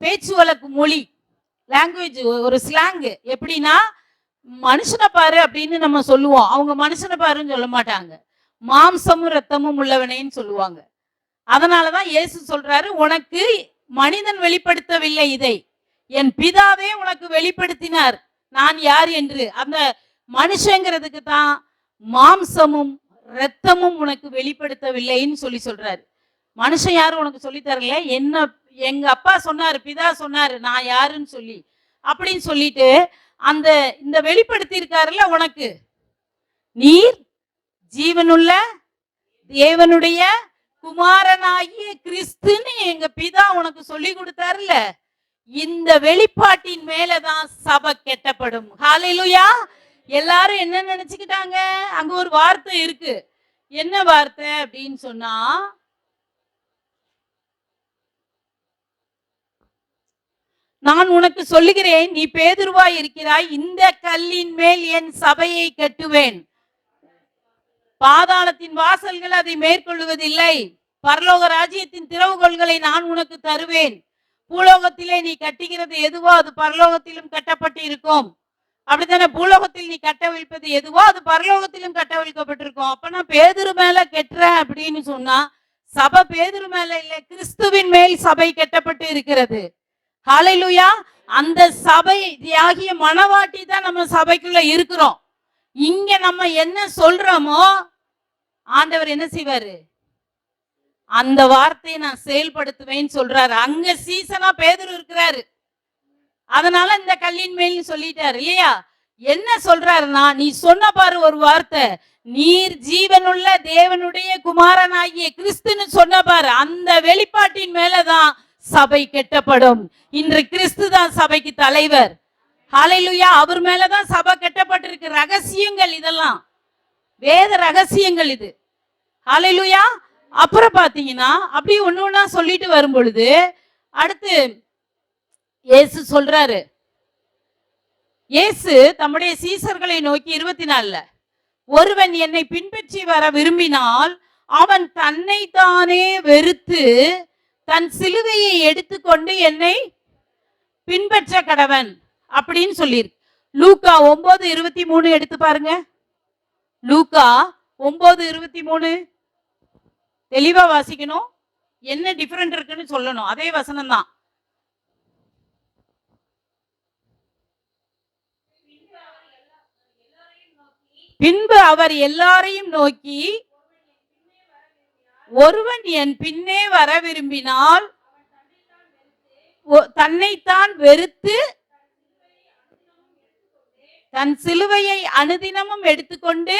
பேச்சு வழக்கு மொழி, லாங்குவேஜ், ஒரு ஸ்லாங். எப்படின்னா, மனுஷனை பாரு அப்படின்னு நம்ம சொல்லுவோம், அவங்க மனுஷனை பாருன்னு சொல்ல மாட்டாங்க, மாம்சமும் இரத்தமும் உள்ளவனேன்னு சொல்லுவாங்க. அதனாலதான் இயேசு சொல்றாரு, உனக்கு மனிதன் வெளிப்படுத்தவில்லை, இதை என் பிதாவே உனக்கு வெளிப்படுத்தினார் நான் யார் என்று. அந்த மனுஷங்கிறதுக்கு தான் மாம்சமும் இரத்தமும் உனக்கு வெளிப்படுத்தவில்லைன்னு சொல்றாரு. மனுஷன் யாரும் உனக்கு சொல்லி தரல, என்ன எங்க அப்பா சொன்னாரு, பிதா சொன்னாரு நான் யாருன்னு சொல்லி அப்படின்னு சொல்லிட்டு அந்த இந்த வெளிப்படுத்தி இருக்காருல்ல உனக்கு, நீர் ஜீவனுள்ள தேவனுடைய குமாரனாகிய கிறிஸ்துன்னு எங்க பிதா உனக்கு சொல்லி கொடுத்தாருல்ல, இந்த வெளிப்பாட்டின் மேலதான் சபை கெட்டப்படும். ஹalleluya. எல்லாரும் என்ன நினைச்சுக்கிட்டாங்க, அங்க ஒரு வார்த்தை இருக்கு. என்ன வார்த்தை அப்படின்னு சொன்னா, நான் உனக்கு சொல்லுகிறேன், நீ பேதுருவாய் இருக்கிறாய், இந்த கல்லின் மேல் என் சபையை கட்டுவேன், பாதாளத்தின் வாசல்கள் அதை மேற்கொள்வதில்லை, பரலோக ராஜ்யத்தின் திறவுகோல்களை நான் உனக்கு தருவேன், பூலோகத்திலே நீ கட்டுகிறது எதுவோ அது பரலோகத்திலும் கட்டப்பட்டு இருக்கும். அப்படித்தானே, பூலோகத்தில் நீ கட்டவிழ்ப்பது எதுவோ அது பரலோகத்திலும் கட்டவிழ்க்கப்பட்டிருக்கும். அப்பனா பேதுரு மேல கெட்டுற அப்படின்னு சொன்னா, சபை பேதுரு மேல இல்ல, கிறிஸ்துவின் மேல் சபை கட்டப்பட்டு இருக்கிறது. ஹalleluya. அந்த சபை ஆகிய மனவாட்டி தான் நம்ம சபைக்குள்ள இருக்கிறோம். இங்க நம்ம என்ன சொல்றோமோ ஆண்டவர் என்ன செய்வாரு, அந்த வார்த்தையை நான் செயல்படுத்துவேன்னு சொல்றாரு. அங்க சீசனா பேதுரு இருக்கிறாரு, அதனால இந்த கல்லின் மேல் சொல்லிட்டாரு இல்லையா. என்ன சொல்றாருன்னா, நீ சொன்ன பாரு ஒரு வார்த்தை, நீர் ஜீவனுள்ள தேவனுடைய குமாரனாகிய கிறிஸ்துன்னு சொன்ன பாரு, அந்த வெளிப்பாட்டின் மேலதான் சபை கெட்டப்படும். இன்று கிறிஸ்து தான் சபைக்கு தலைவர். ஹalleluya. அவர் மேலதான் சபை கெட்டப்பட்டிருக்கு. ரகசியங்கள் இதெல்லாம், வேத ரகசியங்கள் இது. ஹalleluya. அப்புறம் பாத்தீங்கன்னா அப்படி ஒண்ணு ஒண்ணா சொல்லிட்டு வரும் பொழுது அடுத்து இயேசு சொல்றாரு, இயேசு தம்முடைய சீசர்களை நோக்கி 24 ஒருவன் என்னை பின்பற்றி வர விரும்பினால் அவன் தன்னை தானே வெறுத்து தன் சிலுவையை எடுத்துக்கொண்டு என்னை பின்பற்ற கடவன் அப்படின்னு சொல்லியிருக்கு. லூக்கா 9:23 எடுத்து பாருங்க. லூக்கா 9:23 தெளிவா வாசிக்கணும், என்ன டிஃபரெண்ட் இருக்குன்னு சொல்லணும். அதே வசனம் தான். பின்பு அவர் எல்லாரையும் நோக்கி, ஒருவன் என் பின்னே வர விரும்பினால் தன்னைத்தான் வெறுத்து தன் சிலுவையை அனுதினமும் எடுத்துக்கொண்டு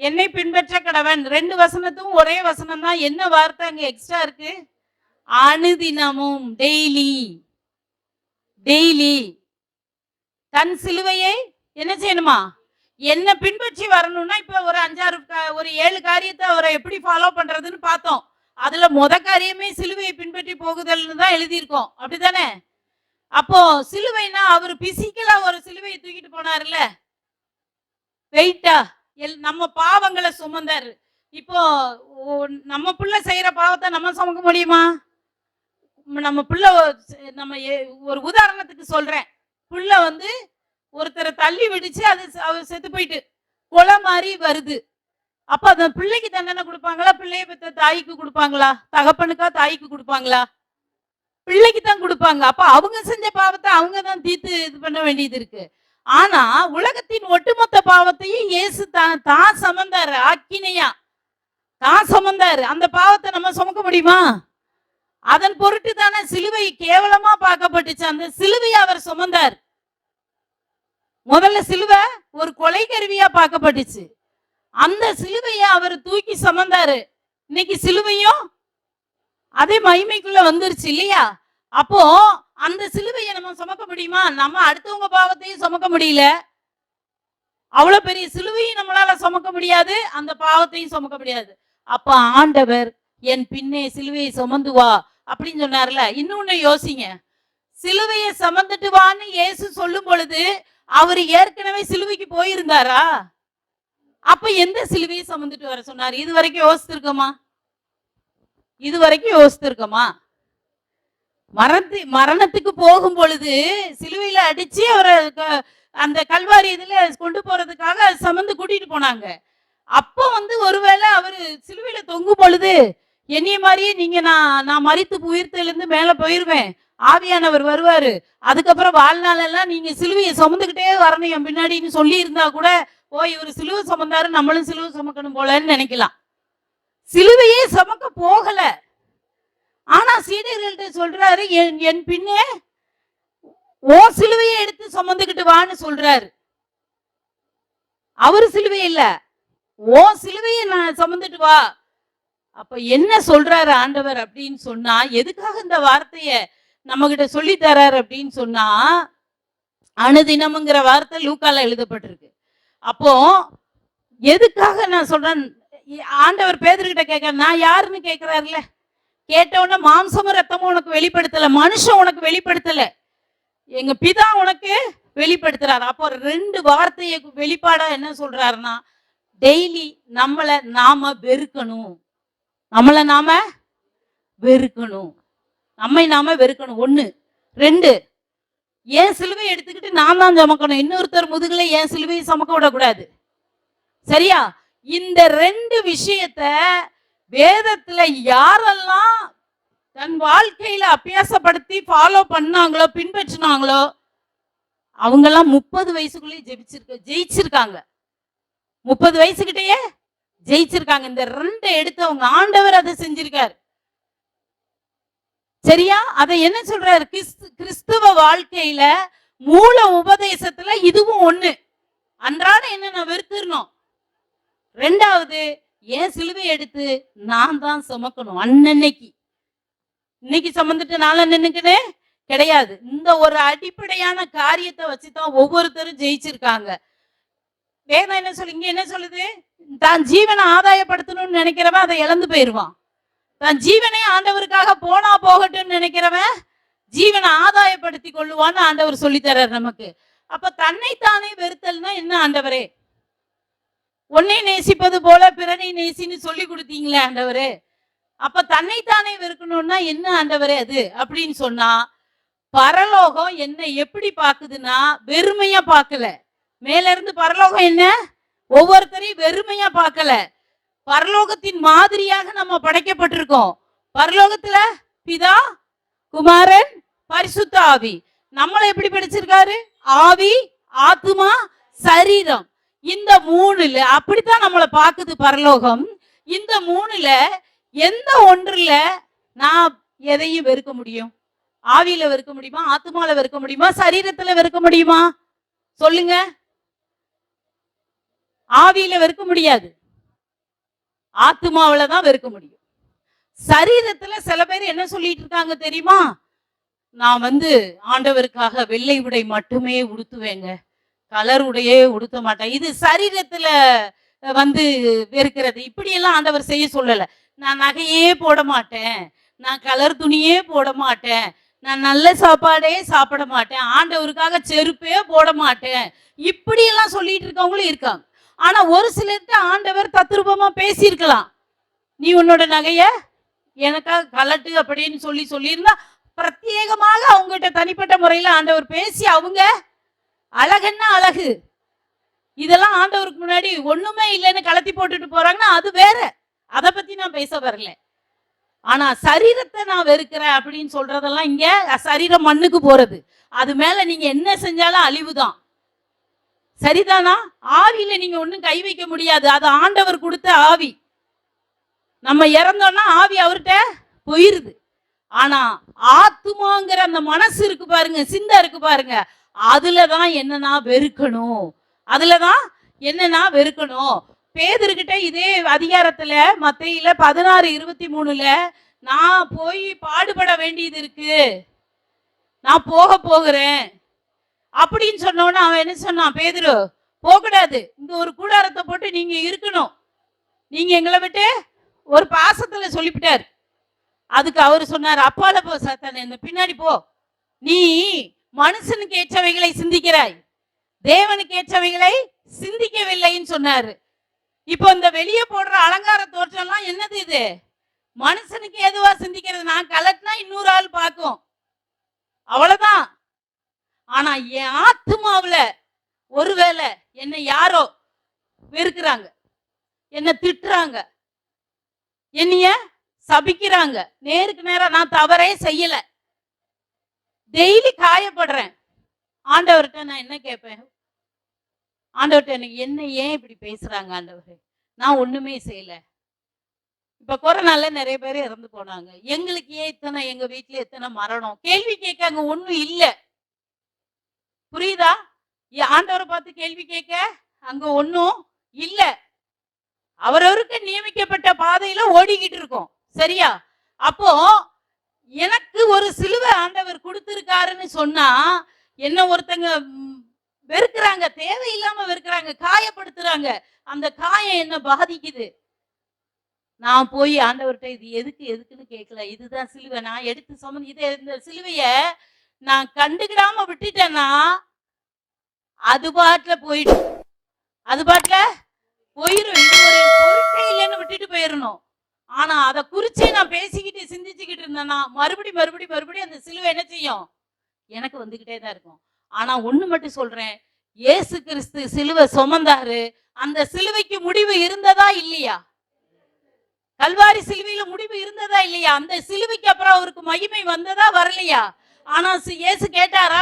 என்னை பின்பற்ற கடவன். 2 வசனத்தும் ஒரே வசனம் தான். என்ன வார்த்தை அங்க எக்ஸ்ட்ரா இருக்கு, அனுதினமும், டெய்லி. டெய்லி தன் சிலுவையை என்ன செய்யணுமா, என்ன பின்பற்றி வரணும்னா, இப்ப ஒரு 7 காரியத்தை அவரை எப்படி ஃபாலோ பண்றதுன்னு பார்த்தோம். அதுல காரியமே சிலுவையை பின்பற்றி போகுதல்னு தான் எழுதியிருக்கோம், அப்படித்தானே. அப்போ சிலுவைனா அவர் பிசிக்கலா ஒரு சிலுவையை தூக்கிட்டு போனாருல்ல, வெயிட்டா நம்ம பாவங்களை சுமந்தாரு. இப்போ நம்ம பிள்ளை செய்யற பாவத்தை நம்ம சுமக்க முடியுமா? நம்ம பிள்ளை, நம்ம ஒரு உதாரணத்துக்கு சொல்றேன், பிள்ளை ஒருத்தரை தள்ளி விடுச்சு, அது அவர் செத்து போயிட்டு கொலை மாதிரி வருது. அப்ப அந்த பிள்ளைக்கு தண்டனை கொடுப்பாங்களா, பிள்ளைய பெற்ற தாய்க்கு கொடுப்பாங்களா, தகப்பனுக்கா தாய்க்கு கொடுப்பாங்களா? பிள்ளைக்கு தான் கொடுப்பாங்க. அப்ப அவங்க செஞ்ச பாவத்தை அவங்க தான் தீர்த்து இது பண்ண வேண்டியது இருக்கு. ஆனா உலகத்தின் ஒட்டுமொத்த பாவத்தையும் இயேசு தான் சுமந்தாரு, ஆக்கினையா தான் சுமந்தாரு. அந்த பாவத்தை நம்ம சுமக்க முடியுமா? அதன் பொருட்டு தானே சிலுவை கேவலமா பார்க்கப்பட்டுச்சு. அந்த சிலுவையை அவர் சுமந்தார். முதல்ல சிலுவை ஒரு கொலை கருவியா பார்க்கப்பட்டுச்சு, அந்த சிலுவையை அவர் தூக்கி சுமந்தாரு. இன்னைக்கு சிலுவையும் அதே மகிமைக்குள்ள வந்துருச்சு இல்லையா. அப்போ அந்த சிலுவையை நம்ம சுமக்க முடியுமா? நம்ம அடுத்தவங்க பாவத்தையும் சுமக்க முடியல, அவ்வளவு பெரிய சிலுவையும் நம்மளால சுமக்க முடியாது, அந்த பாவத்தையும் சுமக்க முடியாது. அப்ப ஆண்டவர் என் பின்னே சிலுவையை சுமந்து வா அப்படின்னு சொன்னார்ல. இன்னொன்னு யோசிங்க, சிலுவையை சுமந்துட்டு வான்னு இயேசு சொல்லும் பொழுது அவர் ஏற்கனவே சிலுவைக்கு போயிருந்தாரா? அப்ப எந்த சிலுவையை சுமந்துட்டு வர சொன்னார்? இது வரைக்கும் யோசித்திருக்கோமா? இது வரைக்கும் யோசித்திருக்கோமா? மரணத்துக்கு போகும் பொழுது சிலுவையில அடிச்சு அவரை அந்த கல்வாரி இதுல கொண்டு போறதுக்காக சுமந்து கூட்டிட்டு போனாங்க. அப்போ ஒருவேளை அவரு சிலுவையில தொங்கும் பொழுது என்னைய மாதிரியே நீங்க நான் மரித்து உயிர்த்தெழுந்து மேல போயிருவேன், ஆவியானவர் வருவாரு, அதுக்கப்புறம் வாழ்நாள் எல்லாம் நீங்க சிலுவையை சுமந்துக்கிட்டே வரணும் என் பின்னாடின்னு சொல்லி இருந்தா கூட, ஓ இவர் சிலுவை சுமந்தாரு நம்மளும் சிலுவை சுமக்கணும் போலன்னு நினைக்கலாம். சிலுவையே சுமக்க போகல. ஆனா சீடர்கள்ட்ட சொல்றாரு, என் பின்னே ஓ சிலுவையை எடுத்து சுமந்துக்கிட்டு வான்னு சொல்றாரு. அவரு சிலுவை இல்ல, ஓ சிலுவையை நான் சுமந்துட்டு வா. அப்ப என்ன சொல்றாரு ஆண்டவர் அப்படின்னு சொன்னா, எதுக்காக இந்த வார்த்தைய நம்ம கிட்ட சொல்லி தராரு அப்படின்னு சொன்னா, அனுதினம்ங்கிற வார்த்தை லூக்கால எழுதப்பட்டிருக்கு. அப்போ எதுக்காக நான் சொல்றேன், ஆண்டவர் பேதுருகிட்ட கேட்க, நான் யாருன்னு கேட்கிறாருல, கேட்டவுடனே மாம்சமும் ரத்தமும் உனக்கு வெளிப்படுத்தல, மனுஷன் உனக்கு வெளிப்படுத்தல, எங்க பிதா உனக்கு வெளிப்படுத்துறாரு. அப்போ 2 வார்த்தையை வெளிப்பாடா என்ன சொல்றாருன்னா, டெய்லி நம்மளை நாம வெறுக்கணும், நம்மளை நாம வெறுக்கணும், நம்மை நாம வெறுக்கணும். 1. 2, ஏன் சிலுவை எடுத்துக்கிட்டு நான் தான் சுமக்கணும், இன்னொருத்தர் முதுகுல ஏன் சிலுவையை சுமக்க விடக்கூடாது. சரியா? இந்த 2 விஷயத்த வேதத்துல யாரெல்லாம் தன் வாழ்க்கையில அபியாசப்படுத்தி ஃபாலோ பண்ணாங்களோ, பின்பற்றினாங்களோ, அவங்கெல்லாம் 30 வயசுக்குள்ளேயே ஜெயிச்சிருக்காங்க. 30 வயசுகிட்டயே ஜெயிச்சிருக்காங்க. இந்த 2 எடுத்தவங்க ஆண்டவர் அதை செஞ்சிருக்காரு. சரியா? அதை என்ன சொல்றாரு, கிறிஸ்துவ வாழ்க்கையில மூல உபதேசத்துல இதுவும் 1. அன்றாட என்ன நான் வெறுத்துறணும். 2வது, ஏன் சிலுவை எடுத்து நான் தான் சுமக்கணும். அன்னன்னைக்கு, இன்னைக்கு சுமந்துட்டு நாளன்னைக்குன்னு கிடையாது. இந்த ஒரு அடிப்படையான காரியத்தை வச்சுதான் ஒவ்வொருத்தரும் ஜெயிச்சிருக்காங்க. வேதம் என்ன சொல்லு, இங்க என்ன சொல்லுது, தான் ஜீவனை ஆதாயப்படுத்தணும்னு நினைக்கிறவன் அதை இழந்து போயிருவான். தன் ஜீவனை ஆண்டவருக்காக போனா போகட்டும்னு நினைக்கிறவன் ஜீவனை ஆதாயப்படுத்தி கொள்ளுவான்னு ஆண்டவர் சொல்லித்தரார் நமக்கு. அப்ப தன்னைத்தானே வெறுத்தல்னா என்ன ஆண்டவரே? உன்னை நேசிப்பது போல பிறனை நேசின்னு சொல்லி கொடுத்தீங்களே ஆண்டவரே. அப்ப தன்னைத்தானே வெறுக்கணும்னா என்ன ஆண்டவரே அது அப்படின்னு சொன்னா, பரலோகம் என்னை எப்படி பாக்குதுன்னா வெறுமையா பார்க்கல. மேல இருந்து பரலோகம் என்ன ஒவ்வொருத்தரையும் வெறுமையா பார்க்கல. பரலோகத்தின் மாதிரியாக நம்ம படைக்கப்பட்டிருக்கோம். பரலோகத்துல பிதா, குமாரன், பரிசுத்த ஆவி. நம்மளை எப்படி படைச்சிருக்காரு? ஆவி, ஆத்துமா, சரீரம். இந்த 3ல அப்படித்தான் நம்மளை பார்க்குது பரலோகம். இந்த 3ல எந்த ஒன்றுல நான் எதையும் வெறுக்க முடியும்? ஆவியில வெறுக்க முடியுமா? ஆத்துமால வெறுக்க முடியுமா? சரீரத்துல வெறுக்க முடியுமா? சொல்லுங்க. ஆவியில வெறுக்க முடியாது, ஆத்துமாவில தான் வெறுக்க முடியும். சரீரத்துல சில பேர் என்ன சொல்லிட்டு இருக்காங்க தெரியுமா? நான் ஆண்டவருக்காக வெள்ளை உடை மட்டுமே உடுத்துவேங்க, கலர் உடையே உடுத்த மாட்டேன். இது சரீரத்துல வெறுக்கிறது. இப்படி எல்லாம் ஆண்டவர் செய்ய சொல்லல. நான் நகையே போட மாட்டேன், நான் கலர் துணியே போட மாட்டேன், நான் நல்ல சாப்பாடே சாப்பிட மாட்டேன், ஆண்டவருக்காக செருப்பே போட மாட்டேன், இப்படி எல்லாம் சொல்லிட்டு இருக்கவங்களும் இருக்காங்க. ஆனா ஒரு சிலர்கிட்ட ஆண்டவர் தத்ரூபமா பேசியிருக்கலாம். நீ உன்னோட நகைய எனக்காக கலட்டு அப்படின்னு சொல்லியிருந்தா பிரத்யேகமாக அவங்ககிட்ட தனிப்பட்ட முறையில ஆண்டவர் பேசி அவங்க அழகுன்னா அழகு, இதெல்லாம் ஆண்டவருக்கு முன்னாடி ஒண்ணுமே இல்லைன்னு கலத்தி போட்டுட்டு போறாங்கன்னா அது வேற. அதை பத்தி நான் பேச வரல. ஆனா சரீரத்தை நான் வெறுக்கிறேன் அப்படின்னு சொல்றதெல்லாம் இங்க சரீரம் மண்ணுக்கு போறது. அது மேல நீங்க என்ன செஞ்சாலும் அழிவுதான். சரிதானா? ஆவியில நீங்க ஒண்ணும் கை வைக்க முடியாது. அது ஆண்டவர் கொடுத்த ஆவி. நம்ம இறந்தோம்னா ஆவி அவர்கிட்ட போயிருது. ஆனா ஆத்துமாங்கிற அந்த மனசு இருக்கு பாருங்க, சிந்தை இருக்கு பாருங்க, அதுலதான் என்னன்னா வெறுக்கணும். அதுலதான் என்னன்னா வெறுக்கணும். பேதுருக்கிட்ட இதே அதிகாரத்துல மத்தேயுல 16:23 நான் போய் பாடுபட வேண்டியது இருக்கு, நான் போகிறேன் அப்படின்னு சொன்னோன்னா அவன் என்ன சொன்னான்? பேதுரு போகக்கூடாது, இந்த ஒரு கூடாரத்தை போட்டு நீங்க இருக்கணும், நீங்க எங்களை விட்டு ஒரு பாசத்துல சொல்லிவிட்டாரு. அதுக்கு அவரு சொன்னார், அப்பால போ சாத்தானே, இந்த பின்னாடி போ, நீ மனுஷனுக்கு ஏற்றவைகளை சிந்திக்கிறாய், தேவனுக்கு ஏற்றவைகளை சிந்திக்கவில்லைன்னு சொன்னாரு. இப்போ இந்த வெளியே போடுற அலங்கார தோற்றம்லாம் என்னது? இது மனுஷனுக்கு எதுவா சிந்திக்கிறது. நான் கலட்டினா இன்னொரு ஆள் பார்க்கும், அவ்வளவுதான். ஆனா என் ஆத்துமாவுல ஒருவேளை என்னை யாரோ வெறுக்கிறாங்க, என்ன திட்டுறாங்க, என்னைய சபிக்கிறாங்க, நேருக்கு நேரா நான் தவறே செய்யல, டெய்லி காயப்படுறேன், ஆண்டவர்கிட்ட நான் என்ன கேட்பேன்? ஆண்டவர்கிட்ட எனக்கு என்ன ஏன் இப்படி பேசுறாங்க ஆண்டவரே, நான் ஒண்ணுமே செய்யல, இப்ப கொரோனால நிறைய பேர் இறந்து போனாங்க. எங்களுக்கு ஏன் இத்தனை, எங்க வீட்டுல எத்தனை மரணம்? கேள்வி கேட்க அங்க ஒண்ணும் இல்ல. புரியுதா? ஆண்டவரை பார்த்து கேள்வி கேட்க அங்க ஒண்ணும் இல்ல. அவரவருக்கு நியமிக்கப்பட்ட பாதையில ஓடிக்கிட்டு இருக்கோம். சரியா? அப்போ எனக்கு ஒரு சிலுவை ஆண்டவர் கொடுத்திருக்காருன்னு சொன்னா என்ன ஒருத்தங்க வெறுக்கிறாங்க, தேவையில்லாம வெறுக்கிறாங்க, காயப்படுத்துறாங்க. அந்த காயம் என்ன பாதிக்குது. நான் போய் ஆண்டவர்கிட்ட இது எதுக்குன்னு கேட்கல. இதுதான் சிலுவை, நான் எடுத்து சுமந்து இந்த சிலுவைய நான் கண்டுக்கிடாம விட்டுட்டேன்னா அது பாட்டுல போயிடும். அது பாட்டுல போயிடும். இது ஒரு பொருட்டே இல்லைன்னு விட்டுட்டு போயிடணும். ஆனா அதை குறிச்சு நான் பேசிக்கிட்டு சிந்திச்சுக்கிட்டு இருந்தேன்னா மறுபடியும் அந்த சிலுவை என்ன செய்யும்? எனக்கு வந்துகிட்டே தான் இருக்கும். ஆனா ஒண்ணு மட்டும் சொல்றேன், இயேசு கிறிஸ்து சிலுவை சுமந்தாரு. அந்த சிலுவைக்கு முடிவு இருந்ததா இல்லையா? கல்வாரி சிலுவையில முடிவு இருந்ததா இல்லையா? அந்த சிலுவைக்கு அப்புறம் அவருக்கு மகிமை வந்ததா வரலையா? ஆனா இயேசு கேட்டாரா,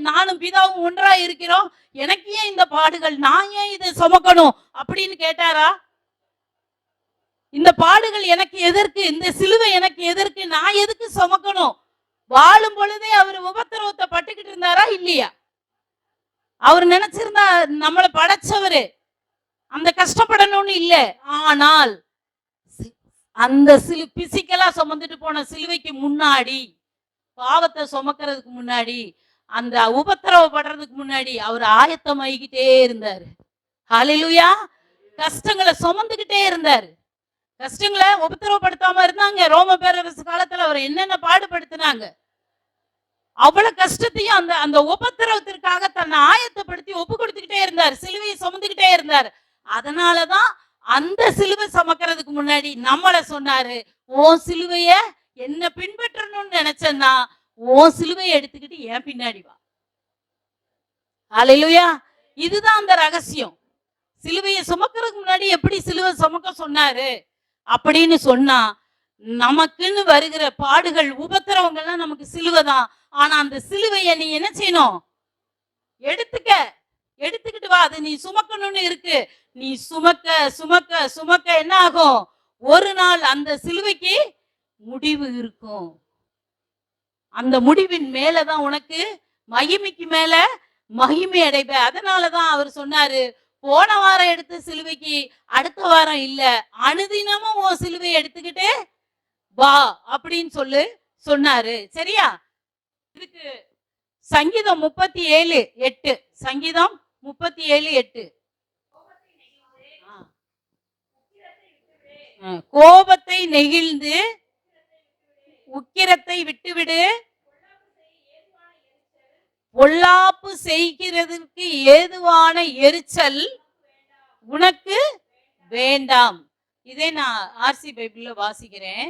நானும் பிதாவும் ஒன்றா இருக்கிறோம், எனக்கு ஏன் இந்த பாடுகள், நான் ஏன் இதை சுமக்கணும் அப்படின்னு கேட்டாரா? இந்த பாடுகள் எனக்கு எதற்கு, இந்த சிலுவை எனக்கு எதற்கு, நான் எதுக்கு சுமக்கணும்? வாழும் பொழுதே அவர் உபத்திரவத்தை பட்டுக்கிட்டு இருந்தாரா இல்லையா? அவர் நினைச்சிருந்தா நம்மளை படைச்சவரு அந்த கஷ்டப்படணும்னு இல்ல. ஆனால் அந்த பிசிக்கலா சுமந்துட்டு போன சிலுவைக்கு முன்னாடி, பாவத்தை சுமக்கிறதுக்கு முன்னாடி, அந்த உபத்திரவப்படுறதுக்கு முன்னாடி அவர் ஆயத்தமாகிக்கிட்டே இருந்தாரு. ஹல்லேலூயா. கஷ்டங்களை சுமந்துகிட்டே இருந்தாரு. கஷ்டங்களை உபத்திரவப்படுத்தாம இருந்தாங்க. ரோம பேரரசு காலத்துல அவர் என்னென்ன பாடுபடுத்தினாங்க. அவ்வளவு கஷ்டத்தையும் அந்த உபத்திரவத்திற்காக தன்னை ஆயத்தப்படுத்தி ஒப்பு கொடுத்துக்கிட்டே இருந்தார். சிலுவையை சுமந்துக்கிட்டே இருந்தார். அதனாலதான் அந்த சிலுவை சுமக்கிறதுக்கு முன்னாடி நம்மள சொன்னாரு, உன் சிலுவைய என்ன பின்பற்றணும்னு நினைச்சேன்னா உன் சிலுவையை எடுத்துக்கிட்டு ஏன் பின்னாடி வா. ஹல்லேலூயா. இதுதான் அந்த ரகசியம். சிலுவையை சுமக்கிறதுக்கு முன்னாடி எப்படி சிலுவை சுமக்க சொன்னாரு அப்படின்னு சொன்னா, நமக்குன்னு வருகிற பாடுகள் உபத்திரவங்கள்லாம் நமக்கு சிலுவை தான். ஆனா அந்த சிலுவையை நீ என்ன செய்யணும்? எடுத்துக்கிட்டு வா. அது நீ சுமக்கணும்னு இருக்கு. நீ சுமக்க சுமக்க சுமக்க என்ன ஆகும்? ஒரு நாள் அந்த சிலுவைக்கு முடிவு இருக்கும். அந்த முடிவின் மேலதான் உனக்கு மகிமைக்கு மேல மகிமை அடைப்ப. அதனாலதான் அவர் சொன்னாரு, போன வாரம் எடுத்த சிலுவைக்கு அடுத்த வாரம் இல்ல, அனுதினமும் உன் சிலுவையை எடுத்துக்கிட்டு வா அப்படின்னு சொன்னாரு. சரியா? இதுக்கு சங்கீதம் 37:8, சங்கீதம் 37:8, கோபத்தை நெகிழ்ந்து உக்கிரத்தை விட்டுவிடு, பொல்லாப்பு செய்கிறதுக்கு ஏதுவான எரிச்சல் உனக்கு வேண்டாம். இதை நான் ஆர்சி பைபிள்ல வாசிக்கிறேன்.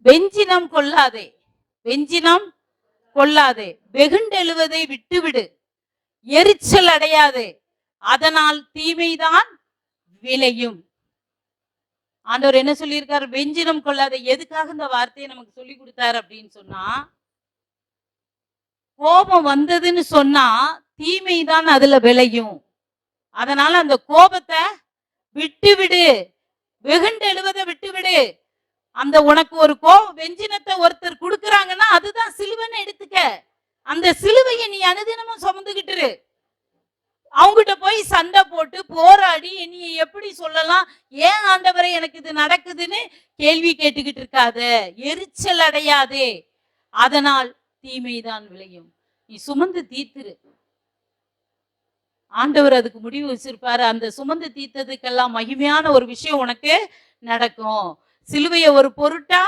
வெஞ்சினம் கொள்ளாதே, வெஞ்சினம் கொள்ளாதே, வெகுண்டெழுவதை விட்டுவிடு, எரிச்சல் அடையாதே, அதனால் தீமைதான் விளையும். ஆண்டவர் என்ன சொல்லியிருக்காரு? வெஞ்சினம் கொள்ளாதே. எதுக்காக இந்த வார்த்தையை நமக்கு சொல்லி கொடுத்தாரு அப்படின்னு சொன்னா, கோபம் வந்ததுன்னு சொன்னா தீமைதான் அதுல விளையும். அதனால அந்த கோபத்தை விட்டுவிடு, வெகுண்டு எழுவதை விட்டுவிடு. அந்த உனக்கு ஒரு வெஞ்சினத்தை ஒருத்தர் கொடுக்குறாங்கன்னா அதுதான் சிலுவைன்னு எடுத்துக்க. அந்த சிலுவையை நீ அனுதினமும் சுமந்துகிட்டு அவங்ககிட்ட போய் சண்டை போட்டு போராடி நீ எப்படி சொல்லலாம், ஏன் ஆண்டவரை எனக்கு இது நடக்குதுன்னு கேள்வி கேட்டுக்கிட்டு இருக்காத, எரிச்சல் அடையாதே, அதனால் தீமைதான் விளையும். நீ சுமந்து தீர்த்துரு. ஆண்டவர் அதுக்கு முடிவு வச்சிருப்பாரு. அந்த சுமந்து தீர்த்ததுக்கெல்லாம் மகிமையான ஒரு விஷயம் உனக்கு நடக்கும். சிலுவையை ஒரு பொருட்டா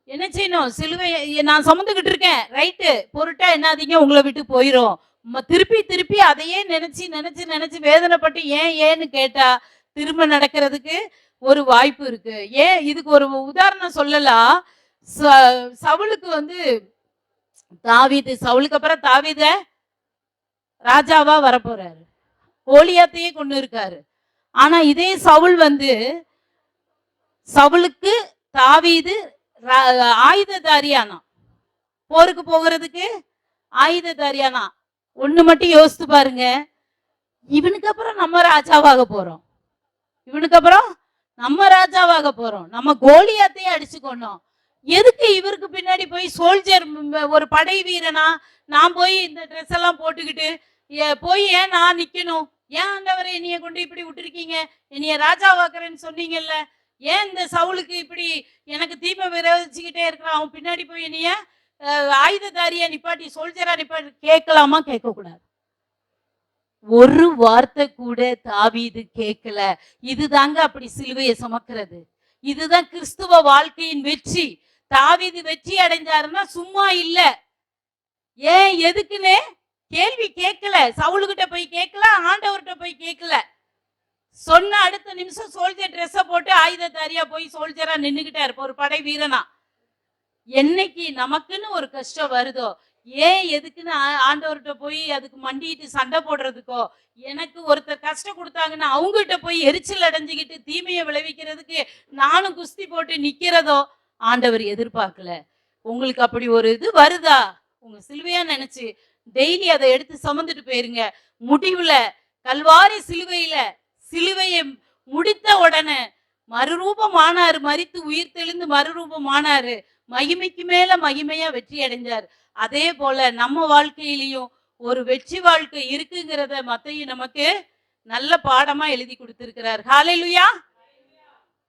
என்ன செய்யணும்? சிலுவையை நான் சுமந்துகிட்டு இருக்கேன், ரைட்டு, பொருட்டா என்னாதீங்க, உங்களை விட்டு போயிரும். திருப்பி திருப்பி அதையே நினைச்சு நினைச்சு நினைச்சு வேதனைப்பட்டு ஏன்னு கேட்டா திரும்ப நடக்கிறதுக்கு ஒரு வாய்ப்பு இருக்கு. ஏன் இதுக்கு ஒரு உதாரணம் சொல்லலாம். சவுலுக்கு தாவீது, சவுலுக்கு அப்புறம் தாவீத ராஜாவா வரப்போறாரு, கோலியாத்தையே கொண்டு இருக்காரு. ஆனா இதே சவுல் சவுலுக்கு தாவீது ஆயுததாரியானா, போருக்கு போகிறதுக்கு ஆயுததாரியானா. ஒண்ணு மட்டும் யோசித்து பாருங்க, இவனுக்கு அப்புறம் நம்ம ராஜாவாக போறோம், இவனுக்கு அப்புறம் நம்ம ராஜாவாக போறோம். நம்ம கோலியாத்தையே அடிச்சு கொண்டோம். எதுக்கு இவருக்கு பின்னாடி போய் சோல்ஜர் ஒரு படை வீரனா நான் போய் இந்த ட்ரெஸ் எல்லாம் போட்டுக்கிட்டு போய் ஏன் நான் நிக்கணும்? ஏன் ஆண்டவரே என்னைய கொண்டு இப்படி விட்டுருக்கீங்க? என்னைய ராஜாவாக்குறேன்னு சொன்னீங்கல்ல, ஏன் இந்த சவுலுக்கு இப்படி எனக்கு தீமை விரோதிச்சுக்கிட்டே இருக்கிறான், அவன் பின்னாடி போய் என்னைய ஆயுததாரியா நிப்பாட்டி சோல்ஜரா நிப்பாட்டி கேட்கலாமா? கேட்கக்கூடாது. ஒரு வார்த்தை கூட தாவீது கேட்கல. இதுதாங்க அப்படி சிலுவையை சுமக்கிறது. இதுதான் கிறிஸ்துவ வாழ்க்கையின் வெற்றி. தாவீது வெற்றி அடைஞ்சாருன்னா சும்மா இல்ல. ஏன் எதுக்குன்னு கேள்வி கேட்கல. சவுலுகிட்ட போய் கேட்கல, ஆண்டவர்கிட்ட போய் கேட்கல. சொன்ன அடுத்த நிமிஷம் சோல்ஜர் ட்ரெஸ்ஸை போட்டு ஆயுததாரியா போய் சோல்ஜரா நின்னுகிட்டாரு, ஒரு படை வீரனா. என்னைக்கு நமக்குன்னு ஒரு கஷ்டம் வருதோ, ஏன் எதுக்குன்னு ஆண்டவர்கிட்ட போய் அதுக்கு மண்டிட்டு சண்டை போடுறதுக்கோ, எனக்கு ஒருத்தர் கஷ்டம் கொடுத்தாங்கன்னா அவங்ககிட்ட போய் எரிச்சல் அடைஞ்சுக்கிட்டு தீமையை விளைவிக்கிறதுக்கு நானும் குஸ்தி போட்டு நிக்கிறதோ ஆண்டவர் எதிர்பார்க்கல. உங்களுக்கு அப்படி ஒரு இது வருதா, உங்க சிலுவையா நினைச்சு டெய்லி அதை எடுத்து சுமந்துட்டு போயிருங்க. முடிவுல கல்வாரி சிலுவையை முடித்த உடனே மறுரூபம் ஆனாரு, மரித்து உயிர் தெளிந்து மறுரூபம் ஆனாரு, மகிமைக்கு மேல மகிமையா வெற்றி அடைஞ்சார். அதே போல நம்ம வாழ்க்கையிலையும் ஒரு வெற்றி வாழ்க்கை இருக்குங்கிறத மத்தேயு நமக்கு நல்ல பாடமா எழுதி கொடுத்திருக்கிறார். ஹல்லேலூயா.